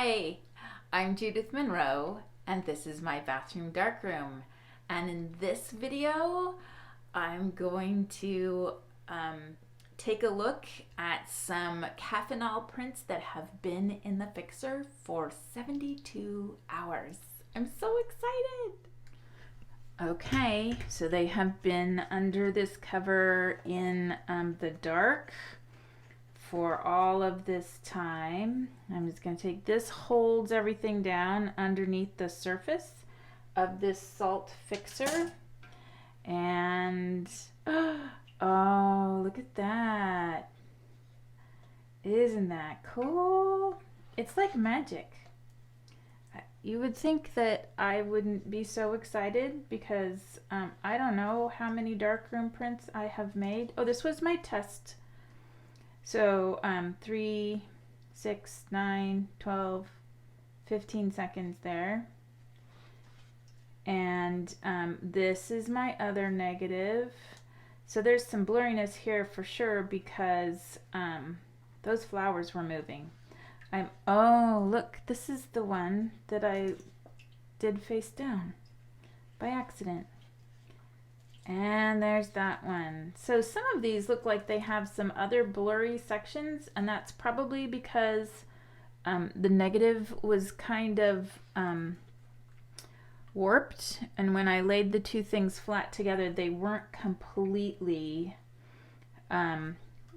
Hi, I'm Judith Monroe, and this is my bathroom darkroom. And in this video, I'm going to take a look at some Caffenol prints that have been in the fixer for 72 hours. I'm so excited! Okay, so they have been under this cover in the dark for all of this time. I'm just going to take this, holds everything down underneath the surface of this salt fixer. And oh, look at that. Isn't that cool? It's like magic. You would think that I wouldn't be so excited because I don't know how many darkroom prints I have made. Oh, this was my test. So 3, 6, 9, 12, 15 seconds there. And this is my other negative. So there's some blurriness here for sure because those flowers were moving. Oh, look, this is the one that I did face down by accident. And there's that one. So some of these look like they have some other blurry sections, and that's probably because the negative was kind of warped, and when I laid the two things flat together, they weren't completely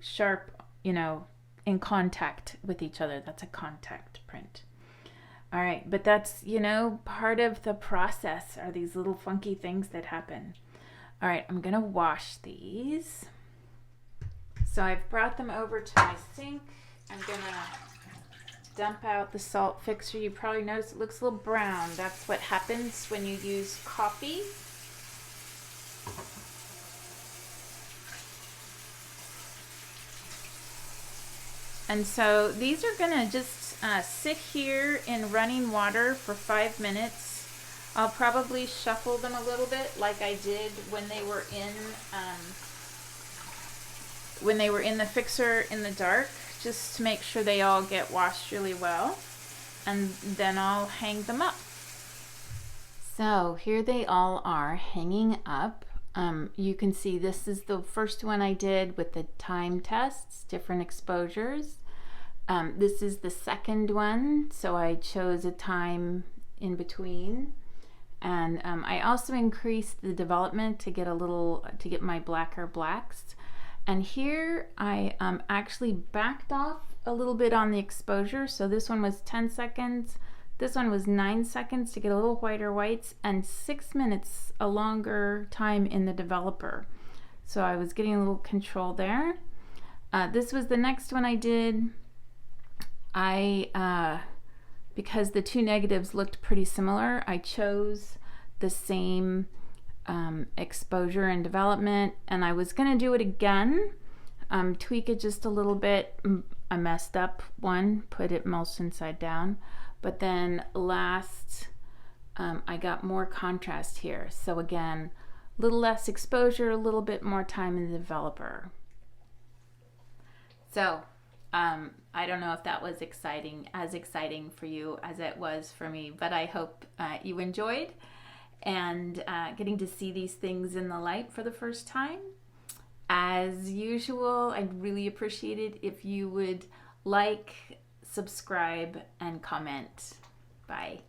sharp, in contact with each other. That's a contact print. All right, but that's, part of the process are these little funky things that happen. All right, I'm gonna wash these. So I've brought them over to my sink. I'm gonna dump out the salt fixer. You probably notice it looks a little brown. That's what happens when you use coffee. And so these are gonna just sit here in running water for 5 minutes. I'll probably shuffle them a little bit like I did when they were in the fixer in the dark, just to make sure they all get washed really well, and then I'll hang them up. So here they all are hanging up. You can see this is the first one I did with the time tests, different exposures. This is the second one, so I chose a time in between. And I also increased the development to get my blacker blacks. And here I actually backed off a little bit on the exposure. So this one was 10 seconds. This one was 9 seconds to get a little whiter whites, and 6 minutes, a longer time in the developer. So I was getting a little control there. This was the next one I did. Because the two negatives looked pretty similar, I chose the same exposure and development, and I was going to do it again, tweak it just a little bit. I messed up one, put it emulsion side down, but then last I got more contrast here. So again, a little less exposure, a little bit more time in the developer. So I don't know if that was as exciting for you as it was for me, but I hope you enjoyed and getting to see these things in the light for the first time. As usual, I'd really appreciate it if you would like, subscribe, and comment. Bye.